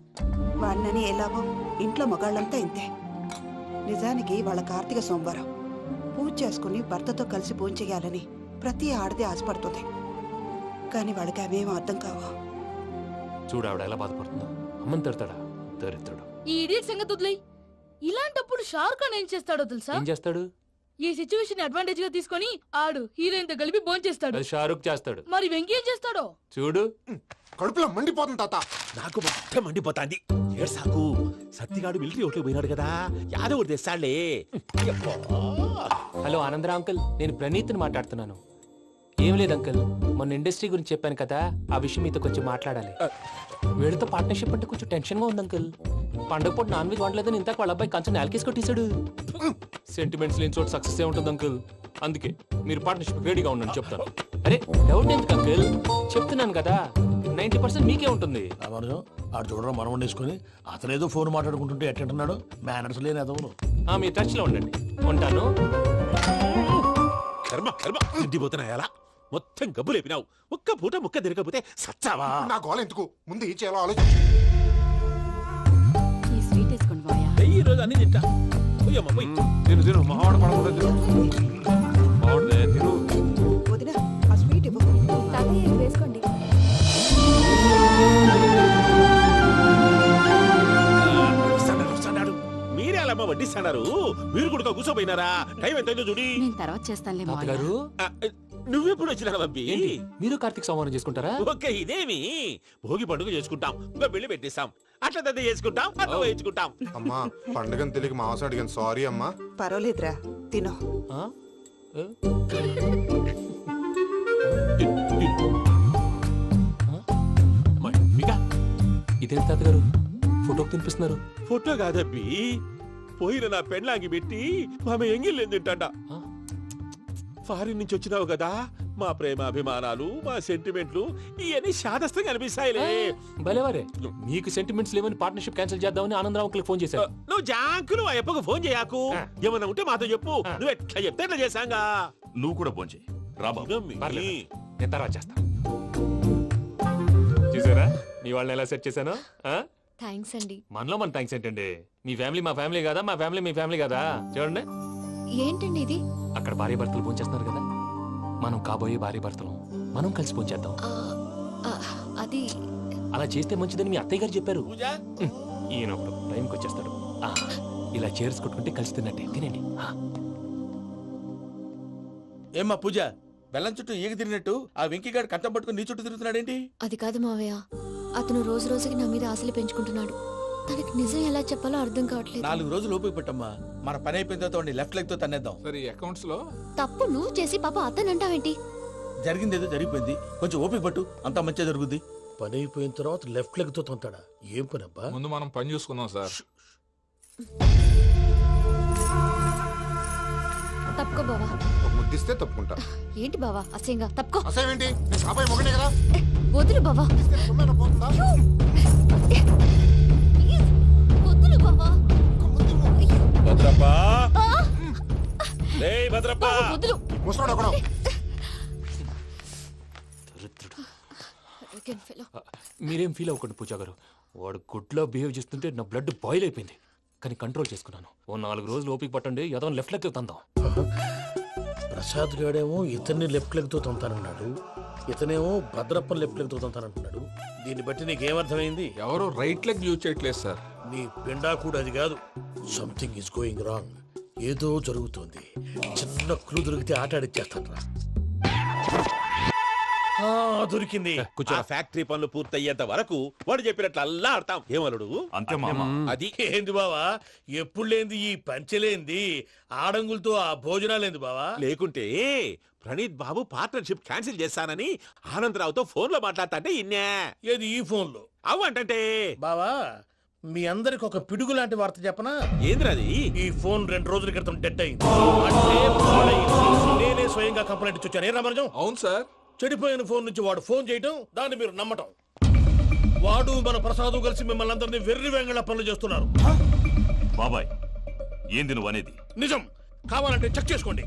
[SPEAKER 14] వాడినని ఎలాగో ఇంట్లో మగాళ్ళంతా ఇంతే. నిజానికి వాళ్ళ కార్తీక సోమవారం పూజ చేసుకుని భర్తతో కలిసి పూజ చేయాలని ప్రతి ఆడది ఆశపడుతుంది. కానీ వాళ్ళకి అవేం అర్థం కావు.
[SPEAKER 5] చూడు ఆవిడ ఎలా బాధపడుతుందో. అమ్మని తిడతాడా దరిద్రుడు.
[SPEAKER 6] ఈ ఇడియట్ సంగతి వదిలేయ్. ఇలాంటప్పుడు షారుఖ్ ఖాన్ ఏం చేస్తాడో తెలుసా?
[SPEAKER 5] ఏం చేస్తాడు?
[SPEAKER 6] ఈ సిచ్యువేషన్ అడ్వాంటేజ్ గా తీసుకొని ఆడు హీరోయిన్ తో కలిపి బోన్ చేస్తాడు.
[SPEAKER 5] అది షారుఖ్ చేస్తాడు.
[SPEAKER 6] మరి వెంకీ ఏం చేస్తాడో
[SPEAKER 5] చూడు.
[SPEAKER 13] కడుపులో మండిపోతుంది తాత.
[SPEAKER 9] నాకు మొత్తం మండిపోతాంది. ఏడ్సాకు, సత్తిగాడు మిలిటరీ ఓట్లకు పోయినాడు కదా, యాదవ్ తెస్తాడులే.
[SPEAKER 5] హలో ఆనందరా అంకుల్, నేను ప్రణీత్ని మాట్లాడుతున్నాను. ఏం లేదు అంకుల్, మొన్న ఇండస్ట్రీ గురించి చెప్పాను కదా, ఆ విషయం మీతో కొంచెం మాట్లాడాలి. వీళ్ళతో పార్ట్నర్షిప్ అంటే కొంచెం టెన్షన్ గా ఉంది అంకుల్. పండుగ పూట నాన్ వెజ్ వండలేదని ఇంతకు వాళ్ళ అబ్బాయి కంచెం నేలకేసి కొట్టేశాడు. సెంటిమెంట్స్ లేని చోట సక్సెస్ ఏ ఉంటుంది అంకుల్. అందుకే మీరు పార్ట్నర్షిప్ రెడీగా ఉండండి చెప్తాను. అరే డౌట్ ఎందుకు అంకుల్, చెప్తున్నాను కదా 90% మీకే ఉంటుంది.
[SPEAKER 2] ఆడు చూడడం మనం వండేసుకుని అతనేదో ఫోన్ మాట్లాడుకుంటుంటే ఎట్టంటున్నాడు. మేనర్స్ లేని అదవును.
[SPEAKER 5] మీ టచ్ లో ఉండండి. ఉంటాను.
[SPEAKER 9] కర్మ కర్మ తిండిపోతున్నా ఎలా మొత్తం గబ్బు లేపినావు. ఒక్క పూట ముక్క తిరగకపోతే సచ్చావా?
[SPEAKER 13] నా గోల ఎందుకు, ముందు ఏం చేయాలో ఆలోచించు.
[SPEAKER 12] ఈ స్వీట్ వేసుకోండి బాయా.
[SPEAKER 9] ఈ రోజు అన్ని తింటా. పోయమ్మ పోయి.
[SPEAKER 3] తిను తిను, మావాడు పడకుండా తిను. మావాడిదే తిను.
[SPEAKER 14] వదిన ఆ స్వీట్ ఇవ్వు.
[SPEAKER 12] తాతయ్య వేసుకోండి.
[SPEAKER 9] మీరే అలా వడ్డిస్తాడారు. మీరు కూడా కూర్చోపోయినారా? టైం ఎంతైందో చూడి.
[SPEAKER 12] నేను తర్వాత చేస్తానులే
[SPEAKER 5] తాతగారు.
[SPEAKER 9] నువ్వెప్పుడు వచ్చినా బంబి?
[SPEAKER 5] మీరు కార్తీక సంహారం చేసుకుంటారా?
[SPEAKER 9] ఓకే, ఇదేమి భోగి పండుగ చేసుకుంటాం, ఇంకా బిల్లు పెట్టిస్తాం, అట్లా దద్ద చేసుకుంటాం, అట్లా వేయించుకుంటాం.
[SPEAKER 10] అమ్మా పండుగని తెలియక మాంసం అడిగాను, సారీ అమ్మా.
[SPEAKER 14] పర్వాలేదురా, తినో.
[SPEAKER 5] ఇదేంటి తాతగారు ఫోటోకి తినిపిస్తున్నారు?
[SPEAKER 9] ఫోటో కాదబ్బి, పోయిన నా పెళ్ళాంగి పెట్టి ఆమె ఎంగిల్ తింటాడ. ఫారిన్ నుంచి వచ్చినావు కదా, మా ప్రేమ అభిమానాలు, మా సెంటిమెంట్లు ఇవన్నీ శాదస్తంగా అనిపిస్తాయిలే.
[SPEAKER 5] భలేవారే, మీకు సెంటిమెంట్స్ లేవని పార్ట్నర్షిప్ క్యాన్సిల్ చేద్దామని ఆనందరావు అంకుల్ ఫోన్ చేశారు.
[SPEAKER 9] నువ్వు జాంకులు ఆ ఎప్పకు ఫోన్ చేయకు. ఏమన్నా ఉంటే మాతో చెప్పు. నువ్వు ఎట్లా చెప్తే ఎట్లా చేశాంగా.
[SPEAKER 1] నువ్వు కూడా ఫోన్ చేయి.
[SPEAKER 5] నేను తర్వాత చేస్తా. చూసారా మీ వాళ్ళని ఎలా సెట్ చేశాను?
[SPEAKER 12] థ్యాంక్స్ అండి.
[SPEAKER 5] మనలో మన థ్యాంక్స్ ఏంటండి? మీ ఫ్యామిలీ మా ఫ్యామిలీ కదా, మా ఫ్యామిలీ మీ ఫ్యామిలీ కదా. చూడండి
[SPEAKER 12] ఏంటండి ఇది?
[SPEAKER 5] అక్కడ భార్య భర్తలు పోంచేస్తున్నారు కదా, మనం కాబోయే భార్య భర్తలు మనం కలిసి పోంచేద్దాం.
[SPEAKER 12] అది
[SPEAKER 5] అలా చేస్తే మంచిదని మీ అత్తయ్య గారు చెప్పారు. ఈయన ఒకడు టైంకి వచ్చేస్తాడు. ఇలా చేర్స్ కొట్టుకుంటే కలిసి తిన్నట్టే. తినండి.
[SPEAKER 11] ఏమ్మా పూజ, బెల్లం చుట్టూ ఈగ తిరిగినట్టు ఆ వెంకీగాడు కంచం పట్టుకుని నీ చుట్టూ తిరుగుతున్నాడేంటి?
[SPEAKER 12] అది కాదు మావయ్య, అతను రోజు రోజుకి నా మీద ఆశలు పెంచుకుంటున్నాడు. తనకి నిజం ఎలా చెప్పాలో అర్థం కావట్లేదు.
[SPEAKER 11] 4 రోజులు ఓపిక పట్టమ్మా, మన పని అయిపోయిన తర్వాత లెఫ్ట్ లెగ్ తో తన్నేద్దాం.
[SPEAKER 3] సరే అకౌంట్స్ లో
[SPEAKER 12] తప్పు నువ్వు చేసి పాప అతను అంటావేంటి?
[SPEAKER 11] జరిగిందేదో జరిగిపోయింది, కొంచెం ఓపిక పట్టు, అంతా మంచిగా జరుగుద్ది.
[SPEAKER 2] పని అయిపోయిన తర్వాత లెఫ్ట్ లెగ్ తో తొంతాడా? ఏం పని అబ్బా?
[SPEAKER 3] ముందు మనం పని చూసుకుందాం సార్.
[SPEAKER 12] తప్పుకో బావా.
[SPEAKER 10] ముద్దిస్తే తప్పుకుంటా.
[SPEAKER 12] ఏంటి బావా అసహ్యంగా? తప్పుకో.
[SPEAKER 10] అసేమేంటి, నేను కాబోయే మొగనే కదా.
[SPEAKER 12] వదులు బావా.
[SPEAKER 10] పోతుందా?
[SPEAKER 12] వదులు బావా.
[SPEAKER 9] భద్రప్పా, రేయ్ భద్రప్పా.
[SPEAKER 12] వదులు.
[SPEAKER 10] ముసలోడు ఒకడు.
[SPEAKER 5] మీరేం ఫీల్ అవ్వకండి పూజా గారు. వాడు గుడ్లో బిహేవ్ చేస్తుంటే నా బ్లడ్ బాయిల్ అయిపోయింది. కానీ కంట్రోల్ చేసుకున్నాను. ఓ 4 రోజులు ఓపిక పట్టండి, ఏదో లెఫ్ట్ లెగ్ తందాం.
[SPEAKER 2] ప్రసాద్ గాడేమో ఇతన్ని లెఫ్ట్ లెగ్ తో తొంతానన్నాడు. ఇతనేమో భద్రప్పని లెఫ్ట్ లెగ్ తోతానంటున్నాడు. దీన్ని బట్టి నీకేమర్థమైంది?
[SPEAKER 3] ఎవరు రైట్ లెగ్ యూజ్ చేయట్లేదు సార్.
[SPEAKER 2] నీ పిండా కూడా అది కాదు. Something is going wrong. ఏదో జరుగుతుంది. చిన్న క్లూ దొరికితే ఆట ఆడిచ్చేస్తాను రా. దొరికింది.
[SPEAKER 9] ఆ ఫ్యాక్టరీ పనులు పూర్తయ్యేంత వరకు వాడు చెప్పినట్లు అల్లా ఆడతాం. ఏమలుడు
[SPEAKER 1] అంతే మామ.
[SPEAKER 9] అది
[SPEAKER 2] ఏంది బావా, ఎప్పుడు లేంది ఈ పంచలేంది, ఆడంగులతో ఆ భోజనాలేంది బావా?
[SPEAKER 9] లేకుంటే ప్రణీత్ బాబు పార్ట్నర్షిప్ క్యాన్సిల్ చేస్తానని ఆనందరావుతో ఫోన్ లో మాట్లాడతాంటే ఇన్నే.
[SPEAKER 2] ఏది ఈ ఫోన్ లో?
[SPEAKER 9] అవ్వంటే
[SPEAKER 2] బావా, మీ అందరికి ఒక పిడుగు లాంటి వార్త చెప్పనా?
[SPEAKER 9] ఏంద్రది?
[SPEAKER 2] ఈ ఫోన్ 2 రోజుల క్రితం డెడ్ అయింది. అంటే పాడైంది. నేనే స్వయంగా కంప్లైంట్ ఇచ్చి వచ్చాను. ఏ రామరాజం?
[SPEAKER 3] అవును సార్.
[SPEAKER 2] చెడిపోయిన ఫోన్ నుంచి వాడు ఫోన్ చేయటం, దాన్ని మీరు నమ్మటం. వాడు మన ప్రసాదు కలిసి మిమ్మల్ని అందరినీ వెర్రి వెంగళ పనులు చేస్తున్నారు.
[SPEAKER 1] బాబాయ్, ఏంది నువ్వు అనేది?
[SPEAKER 2] నిజం. కావాలంటే చెక్ చేసుకోండి.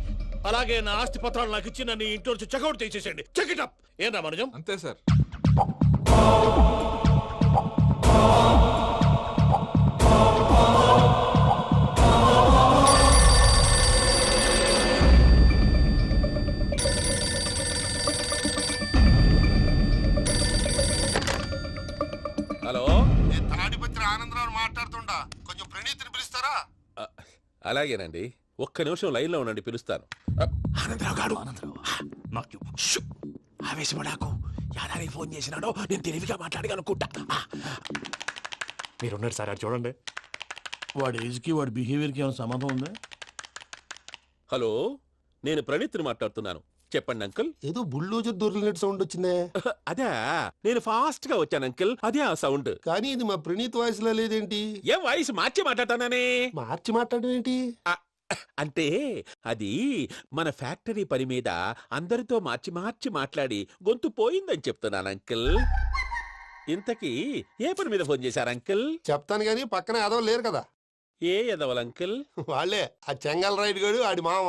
[SPEAKER 2] అలాగే నా ఆస్తి పత్రాలు నాకు ఇచ్చి నన్ను ఇంట్లో నుంచి చెక్అౌట్ చేసేసండి. Check it up. ఏం రామరాజం?
[SPEAKER 3] అంతే సార్.
[SPEAKER 9] హలో,
[SPEAKER 13] నేను తాడిపత్రి ఆనందరావు మాట్లాడుతుండా. కొంచెం ప్రణీతిని పిలుస్తారా?
[SPEAKER 9] అలాగేనండి. ఒక్క నిమిషం లైన్ లో ఉండండి, పిలుస్తాను.
[SPEAKER 11] ఆనందరావు గాడు
[SPEAKER 1] నాకు
[SPEAKER 11] ఆవేశపడాకు. యాదానికి ఫోన్ చేసినాడో నేను తెలివిగా మాట్లాడగలనుకుంటా.
[SPEAKER 5] మీరున్నారు సార్, అది చూడండి.
[SPEAKER 2] వాడి ఏజ్కి వాడి బిహేవియర్కి ఏమైనా సంబంధం ఉందా?
[SPEAKER 9] హలో, నేను ప్రణీత్ని మాట్లాడుతున్నాను. చెప్పండి అంకుల్.
[SPEAKER 13] ఏదో బుల్డోజర్ దొరికినట్టు సౌండ్ వచ్చిందే.
[SPEAKER 9] అదే, నేను ఫాస్ట్ గా వచ్చాను అంకుల్. అదే ఆ సౌండ్.
[SPEAKER 13] కానీ ఇది మా ప్రణీత్ వాయిస్ లో లేదేంటి?
[SPEAKER 9] ఏం వాయిస్ మార్చి మాట్లాడతాననే?
[SPEAKER 13] మార్చి మాట్లాడడం ఏంటి?
[SPEAKER 9] అంటే అది మన ఫ్యాక్టరీ పని మీద అందరితో మార్చి మార్చి మాట్లాడి గొంతు పోయిందని చెప్తున్నాను అంకుల్. ఇంతకీ ఏ పని మీద ఫోన్ చేశారు అంకుల్?
[SPEAKER 13] చెప్తాను గానీ పక్కన ఏదో లేరు కదా.
[SPEAKER 9] ఏ ఎదవల్ అంకుల్?
[SPEAKER 13] వాళ్ళే, ఆ చెంగల్ రైడ్ గడు ఆడి మామ.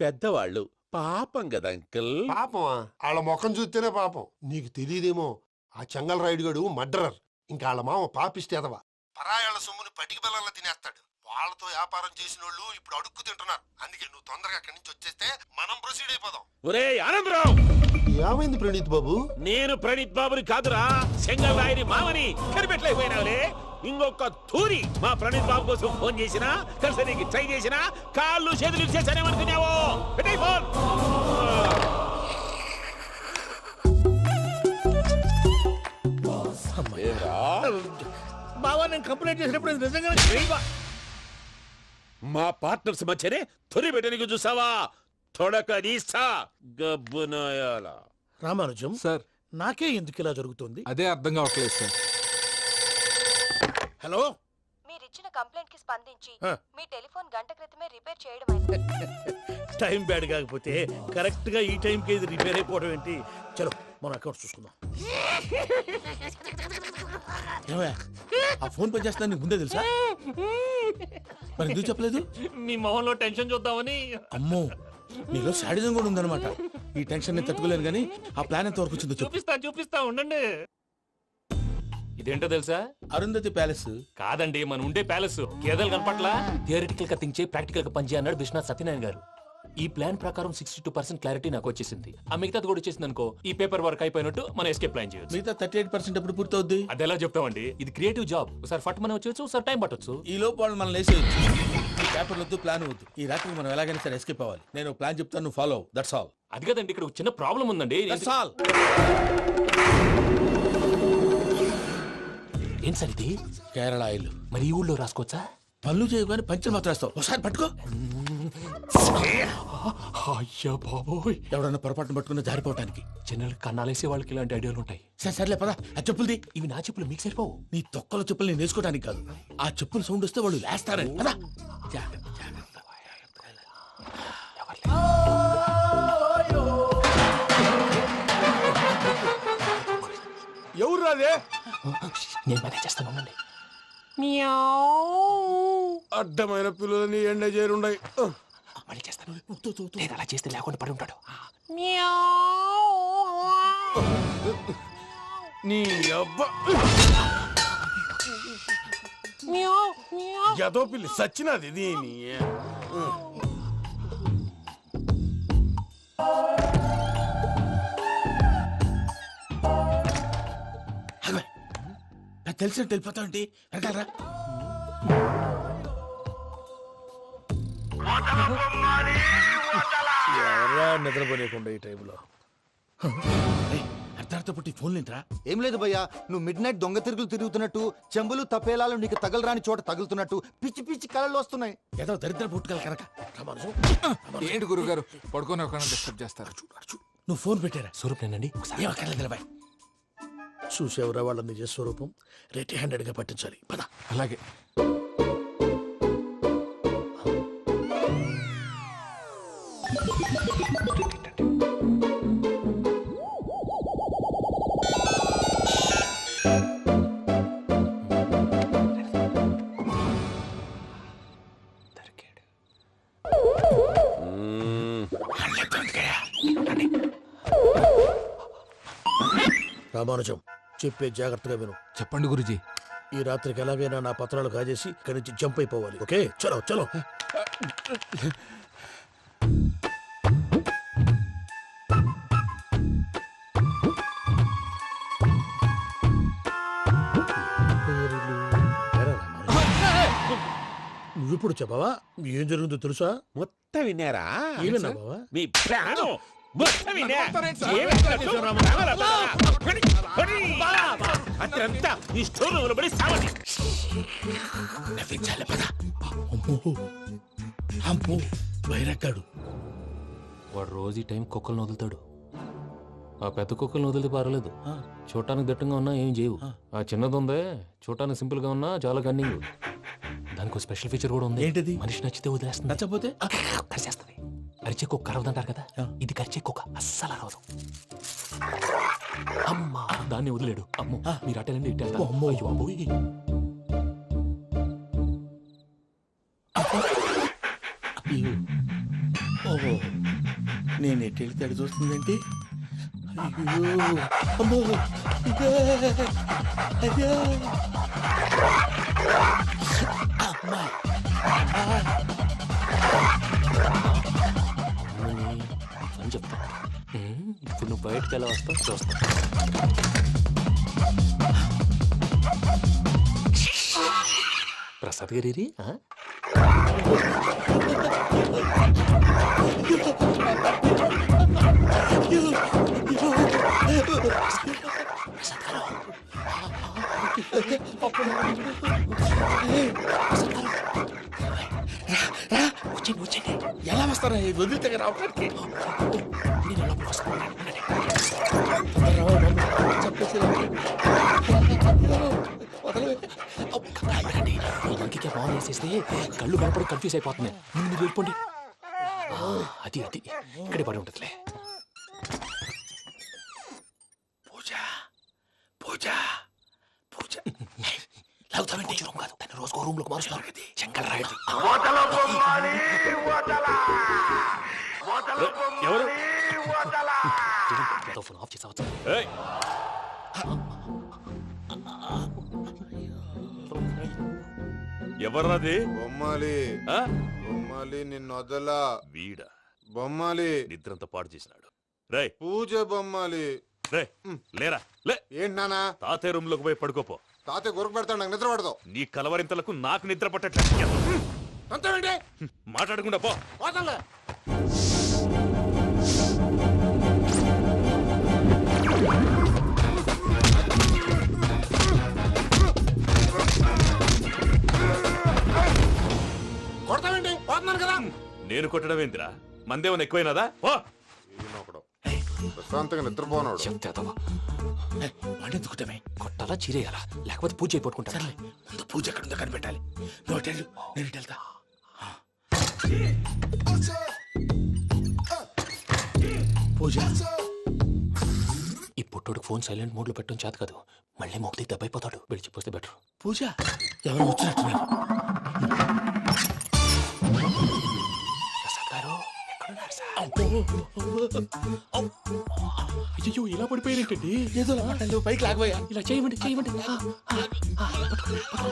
[SPEAKER 9] పెద్దవాళ్ళు. పాపం కదా అంకుల్.
[SPEAKER 13] పాపమా? వాళ్ళ ముఖం చూస్తేనే పాపం. నీకు తెలియదేమో, ఆ చెంగల్ రైడ్ గడు మర్డరర్. ఇంకా వాళ్ళ మామ పాపిస్తే ఎదవా. పరాయాళ్ళ సొమ్ముని పటికి బెల్లంలో తినేస్తాడు. వాళ్ళతో వ్యాపారం చేసిన వాళ్ళు ఇప్పుడు అడుక్కు తింటున్నారు. అందుకే నువ్వు తొందరగా అక్కడి నుంచి వచ్చేస్తే మనం ప్రొసీడ్ అయిపోదాం.
[SPEAKER 9] ఒరే ఆనందరావు!
[SPEAKER 13] ఏమైంది ప్రణీత్ బాబు?
[SPEAKER 9] నేను ప్రణీత్ బాబుని కాదురా, సెంగల్ రాయని మామని. కనిపెట్టలేకపోయినావులే. ఇంకొక తూరి మా ప్రణీత్ బాబు కోసం ఫోన్ చేసినా, కలిసి నీకు ట్రై చేసినా కాళ్ళు చేతులు ఇచ్చేసానేమనుకున్నావు. పెట్టే ఫోన్.
[SPEAKER 2] బావా, నేను కంప్లైంట్ చేసినప్పుడు ఇది నిజంగా
[SPEAKER 9] మా పార్ట్నర్స్ మధ్యనే తొలి పెట్టడానికి చూసావా? తొడక నీస్తా గబ్బునాయాల.
[SPEAKER 2] రామానుజం
[SPEAKER 3] సార్,
[SPEAKER 2] నాకే ఎందుకు ఇలా జరుగుతుంది?
[SPEAKER 3] అదే అర్థం కావట్లేదు సార్.
[SPEAKER 2] హలో,
[SPEAKER 12] మీరిచ్చిన కంప్లైంట్ కి స్పందించి
[SPEAKER 2] ఆ.
[SPEAKER 12] మీ టెలిఫోన్ గంట క్రితమే రిపేర్ చేయడం అయింది.
[SPEAKER 2] టైం బ్యాడ్ కాకపోతే కరెక్ట్ గా ఈ టైంకి ఇది రిపేర్ అయిపోవడం ఏంటి? చలో మన అకౌంట్ చూసుకుందాం.
[SPEAKER 11] ఏమయ్య, ఆ ఫోన్ పని చేస్తున్నా నీకు ముందే తెలుసా? మరి ఎందుకు చెప్పలేదు?
[SPEAKER 5] మీ మొహంలో టెన్షన్ చూద్దామని.
[SPEAKER 11] అమ్మో, నీలో శాడిజం కూడా ఉందన్నమాట. ఈ టెన్షన్ ని తట్టుకోలేను కానీ ఆ ప్లాన్ ఎంత వరకు వచ్చిందో చెప్పు.
[SPEAKER 5] చూపిస్తా ఉండండి. ఇదేంటో తెలుసా?
[SPEAKER 11] అరుంధతి ప్యాలెస్
[SPEAKER 5] కాదండి, మన ఉండే ప్యాలెస్. గేదెలు కనపట్లా? థియరిటికల్ గా థింక్ చేయి, ప్రాక్టికల్ గా పనిచేయ అన్నాడు విశ్వనాథ్ సత్యనారాయణ గారు. ఈ ప్లాన్ ప్రకారం 62% క్లారిటీ నాకు వచ్చేసింది. ఆ మిగతాది కూడా వచ్చేసింది అనుకో, ఈ పేపర్ వర్క్ అయిపోయినట్టు మనం ఎస్కేప్ ప్లాన్ చేయొచ్చు.
[SPEAKER 11] మిగతా 38% ఎప్పుడు పూర్తవుద్ది?
[SPEAKER 5] అది ఎలా చెప్తామండి? ఇది క్రియేటివ్ జాబ్. ఒకసారి ఫట్ మనం వచ్చేచ్చు, ఒకసారి టైం పట్టొచ్చు.
[SPEAKER 11] ఈ లోపు వాళ్ళు మనం లేసేయచ్చు. ఈ పేపర్ వద్దు, ప్లాన్ వద్దు. ఈ రాత్రి మనం ఎలాగైనా సరే ఎస్కేప్ అవ్వాలి. నేను ప్లాన్ చెప్తాను, నువ్వు ఫాలో. That's all.
[SPEAKER 5] అది కదండి, ఇక్కడ ఒక చిన్న ప్రాబ్లం ఉందండి.
[SPEAKER 11] That's all.
[SPEAKER 5] ఏం సార్ ఇది?
[SPEAKER 11] కేరళ ఆయిల్.
[SPEAKER 5] మరి ఈ ఊళ్ళో రాసుకోవచ్చా?
[SPEAKER 11] పనులు చేయగానే పంచర్ మాత్రం వేస్తావు. ఒకసారి పట్టుకో.
[SPEAKER 5] అయ్యా బాబోయ్,
[SPEAKER 11] ఎవడన్నా పొరపాటును పట్టుకున్న జారిపోవటానికి.
[SPEAKER 5] జనరల్ కన్నాలేసే వాళ్ళకి ఇలాంటి ఐడియాలు ఉంటాయి.
[SPEAKER 11] సర్లే పదా. ఆ చెప్పులది.
[SPEAKER 5] ఇవి నా చెప్పులు, మీకు సరిపోవు.
[SPEAKER 11] నీ తొక్కల చెప్పులు నేను వేసుకోవడానికి కాదు, ఆ చెప్పులు సౌండ్ వస్తే వాళ్ళు లేస్తారని. పదా.
[SPEAKER 10] ఎవరు రాదే?
[SPEAKER 5] నేను పనే చేస్తాను, ఉండండి.
[SPEAKER 10] అడ్డమైన పిల్లలని ఎండ చేరుండయి.
[SPEAKER 5] మళ్ళీ చేస్తాను. నేను అలా చేస్తే లేకుండా పడి ఉంటాడు.
[SPEAKER 10] నీ అబ్బా ఎదో పిల్లి సచ్చినది దీని.
[SPEAKER 11] తెలిసినట్టు వెళ్ళిపోతావంటి వెనకాలరా.
[SPEAKER 2] ఎవరా నిద్రపోలేకుండా ఈ టైంలో
[SPEAKER 11] అర్ధార్థ పుట్టి ఫోన్ లేంట్రా.
[SPEAKER 15] ఏం లేదు భయ్యా, నువ్వు మిడ్ నైట్ దొంగ తిరుగులు తిరుగుతున్నట్టు, చెంబులు తపేలాలు నీకు తగలరాని చోట తగులుతున్నట్టు పిచ్చి పిచ్చి కళలు వస్తున్నాయి.
[SPEAKER 11] ఏదో దరిద్ర పుట్టుకల కనుక.
[SPEAKER 3] ఏంటి గురుగారు పడుకొని ఒక డిస్టర్బ్ చేస్తారు?
[SPEAKER 11] నువ్వు ఫోన్ పెట్టారా?
[SPEAKER 5] స్వరూప్ నేనండి.
[SPEAKER 11] నిలబాయ్.
[SPEAKER 2] చూసేవరా వాళ్ళ నిజ స్వరూపం. రెట్టి హ్యాండెడ్ గా పట్టించాలి. పద.
[SPEAKER 3] అలాగే.
[SPEAKER 2] రామానుజం, చెప్పే జాగ్రత్తగా విను.
[SPEAKER 3] చెప్పండి గురుజీ.
[SPEAKER 2] ఈ రాత్రికి ఎలాగైనా నా పత్రాలు కాజేసి ఇక్కడి నుంచి జంప్ అయిపోవాలి. ఓకే, చలో చలో. నువ్విప్పుడు చెప్పవా ఏం జరుగుతుందో తెలుసా?
[SPEAKER 9] మొత్తం విన్నారా?
[SPEAKER 2] ఏమన్నా బావా?
[SPEAKER 9] మీ ప్రాణం మొత్తం విన్నా. అతనంతా ఈ స్టోర్ రూమ్ లో పడి సావండి.
[SPEAKER 11] నవ్వించాలి పద. అమ్మో బయరట్టాడు.
[SPEAKER 5] వాడు రోజు ఈ టైం కుక్కలను వదులుతాడు. ఆ పెద్ద కుక్కలను వదిలితే పర్లేదు, చూడటానికి దట్టంగా ఉన్నా ఏం చేయవు. ఆ చిన్నది ఉందే, చూడటానికి సింపుల్ గా ఉన్నా చాలా కన్నింగ్. దానికి ఒక స్పెషల్ ఫీచర్ కూడా ఉంది.
[SPEAKER 11] ఏంటిది?
[SPEAKER 5] మనిషి నచ్చితే వదిలేస్తుంది,
[SPEAKER 11] నచ్చపోతే
[SPEAKER 5] కరిచేస్తుంది. అరిచే కుక్క అరవదంటారు కదా, ఇది కరిచే కుక్క అస్సలు అరవదు. అమ్మా దాన్ని వదిలేడు. అమ్మో మీరు అటెండి ఇటు వెళ్తారు.
[SPEAKER 11] అమ్మో.
[SPEAKER 5] అయ్యో అబ్బోయ్.
[SPEAKER 11] ఓహో నేను ఎటు వెళ్తే అటు చూస్తుందంటే. అయ్యో అమ్మో ఇదే. అయ్యో అమ్మా.
[SPEAKER 5] అని చెప్తా. ఇప్పుడు నువ్వు బయటకు ఎలా వస్తావు చూస్తా. ప్రసాద్ గారి
[SPEAKER 11] వచ్చండి. ఎలా వస్తారా వదిలితే రావడానికి?
[SPEAKER 5] ఇంకే బాగా వేసేస్తే కళ్ళు కనపడి కన్ఫ్యూజ్ అయిపోతున్నాయి. మీరు వెళ్ళిపోండి. అది అది ఇక్కడే పడి ఉంటుందిలే.
[SPEAKER 11] పూజ పూజ పూజ లాగుతామంటే రూమ్ కాదు, తన రోజుకో రూమ్ లోకి మారుస్తున్నారు కదా. శంకర్ రాయుడు
[SPEAKER 5] ఎవరు ఫోన్ ఆఫ్ చేసావచ్చు.
[SPEAKER 1] ఎవర్రాది?
[SPEAKER 10] బొమ్మాలి బొమ్మాలి నిన్ను వదలా.
[SPEAKER 1] వీడా
[SPEAKER 10] బొమ్మాలి
[SPEAKER 1] నిద్రంతా పాడు చేసినాడు. రే
[SPEAKER 10] పూజ బొమ్మాలి.
[SPEAKER 1] రే లేరా లే.
[SPEAKER 10] ఏంటి నానా?
[SPEAKER 1] తాతయ్య రూమ్ లోకి పోయి పడుకోపో.
[SPEAKER 10] తాతయ్య గురకు పెడతాడు, నాకు నిద్ర పడతావు.
[SPEAKER 1] నీ కలవరింతలకు నాకు నిద్ర పట్టట్లేదు.
[SPEAKER 10] అంతేంటి
[SPEAKER 1] మాట్లాడకుండా పో.
[SPEAKER 10] పోతాలే. కొడతావేంటి? పోతున్నాను కదా.
[SPEAKER 1] నేను కొట్టడం ఏందిరా? మందేమన్నా ఎక్కువైనదా? ఓ
[SPEAKER 10] ప్రశాంతంగా నిద్రపోనాడు.
[SPEAKER 11] వాడెందుకుంటామే?
[SPEAKER 5] కొట్టాలా చీరేయాలా లేకపోతే పూజ అయిపోట్టుకుంటా.
[SPEAKER 11] సర్లే ముందు పూజ ఎక్కడ ఉందో కనిపెట్టాలి. నువ్వు వెళ్ళు, నేను ఇటు వెళ్తా. పూజ
[SPEAKER 5] ఈ పుట్టోడికి ఫోన్ సైలెంట్ మోడ్ లో పెట్టడం చేత కాదు. మళ్ళీ మొక్కి దెబ్బైపోతాడు. విడిచిపోతే బెటర్.
[SPEAKER 11] పూజ ఎవరు వచ్చినట్టున్నారు.
[SPEAKER 5] ప్రసాద్ గారు అయ్యో ఇలా పడిపోయారేంటండి?
[SPEAKER 11] ఏదో పైకి లాగబోయా.
[SPEAKER 5] ఇలా చేయమండి చేయమండి.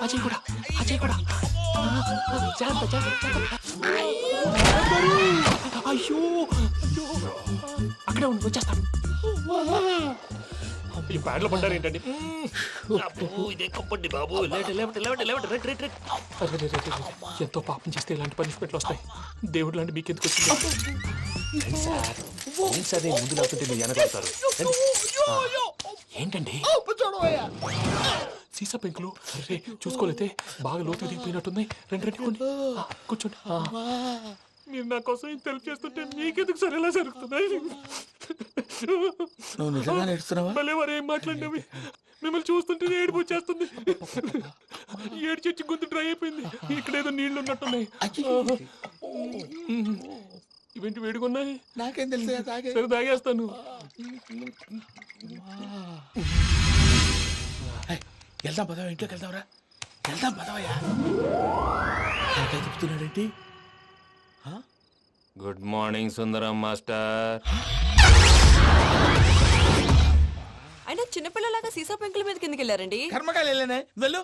[SPEAKER 5] అజయ్ కూడా అజయ్ కూడా అయ్యో అక్కడే ఉండి వచ్చేస్తాను. ఈ ప్యాడ్లో పడ్డారు ఏంటండి? ఎంతో పాపం చేస్తే ఇలాంటి పనిష్మెంట్లు వస్తాయి. దేవుడు లాంటి మీకెందుకు వచ్చింది? ఏం సార్ నేను ముందు లేకుంటే మీరు వెనకాడతారు. ఏంటండి సీసా పెంకులు? అరే చూసుకోలేతే బాగా లోతు దిగిపోయినట్టున్నాయి. రెండు కూర్చోండి. మీరు నా కోసం ఇంత హెల్ప్ చేస్తుంటే మీకెందుకు సరే ఎలా జరుగుతున్నాయి?
[SPEAKER 11] నువ్వు నిజంగా నేర్చుతున్నావా?
[SPEAKER 5] భలే వారు ఏం మాట్లాడినవి. మిమ్మల్ని చూస్తుంటే ఏడుపు వచ్చేస్తుంది. ఏడు చెట్టు గొంతు డ్రై అయిపోయింది. ఇక్కడ ఏదో నీళ్లు ఉన్నట్టున్నాయి. ఇవేంటి వేడుకున్నాయి?
[SPEAKER 11] నాకేం తెలుసు,
[SPEAKER 5] సరే తాగేస్తాను.
[SPEAKER 11] వెళ్దాం పదవా, ఇంట్లోకి వెళ్దాంరా. వెళ్దాం పదవయ్యా. నాకై చెప్తున్నాడేంటి?
[SPEAKER 5] గుడ్ మార్నింగ్ సుందరం మాస్టర్.
[SPEAKER 7] అయినా చిన్నపిల్లలాగా సీసా పెంకుల మీద కిందకి వెళ్ళారండి.
[SPEAKER 11] కర్మకాయలు వెళ్ళానే వెళ్ళు.